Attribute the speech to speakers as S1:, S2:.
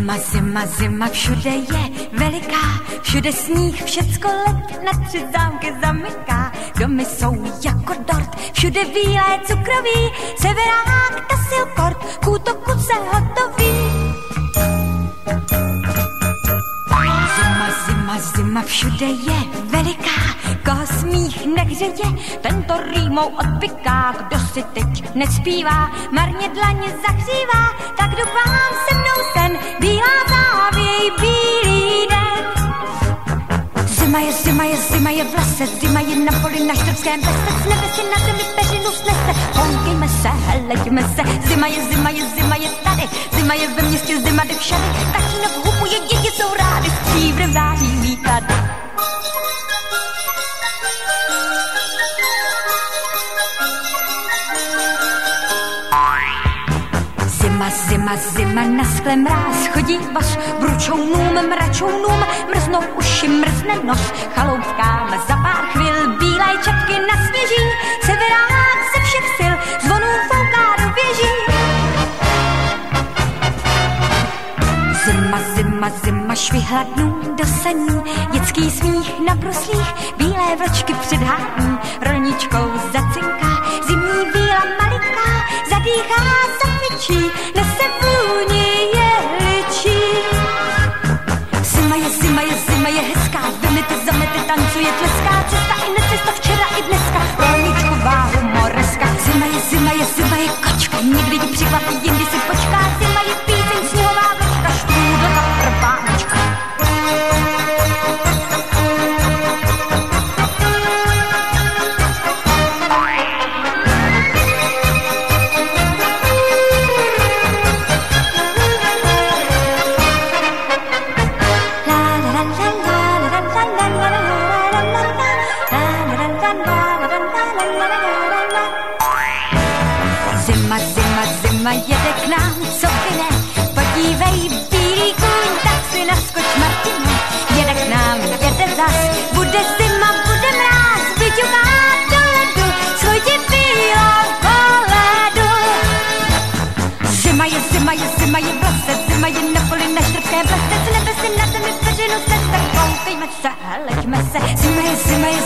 S1: Zima, zima, zima, všude je veliká, všude sníh, všecko led, na 3 zámky zamyká. Domy jsou jako dort, všude bílé cukroví, severák, tasilkort, k útoku se hotoví. Zima, zima, zima, všude je veliká, koho smích nehřeje, tento rýmou odpiká. Kdo si teď nespívá, marně dlaně zahřívá, tak doufám se mnou sen, bílá závěj, bílý den. Zima je, zima je, zima je v lese, zima je na poli, na štrbském pese, z nebe si na zemi peřinu snese, honkejme se, heleďme se. Zima je, zima je, zima je tady, zima je ve městě, zima jde všady, tatínek hupuje, děti jsou rády, stříbr v září vítad. Zima, zima, zima, na skle mráz, chodí voz, bručounům, mračounům, mrznou uši, mrzne nos, chaloupkám za pár chvil, bílé čepky na sněží, severák ze všech sil, zvonů fouká do věží. Zima, zima, zima, švihla dnů do saní, dětský smích na bruslích, bílé vlčky předhání, rolničkou zacinká, zimní víla malinká, zadýchá, zafičí, nese vůni jehličí. Zima je, zima je, zima je hezká, vymyty, zamety, tancuje, tleská, cesta i necesta, včera i dneska, rolničková humoreska. Zima je, zima je, zima je kočka, někdy ti překvapí, jindy si počká, zima je píseň, sněhová vlčka, štrůdl ta prváčka. Zima, zima, zima jede k nám, co by ne, podívej, bílý kůň, tak si naskoč, Martine, jede k nám, jede zas, bude zima, bude mráz, vyťuká do ledu, schodí bílou koledu. Zima je, zima je, zima je v lese, zima je na poli, na štrbském plese, z nebe si na zemi peřinu snese, koukejme se, hleďme se. Zima je, zima je,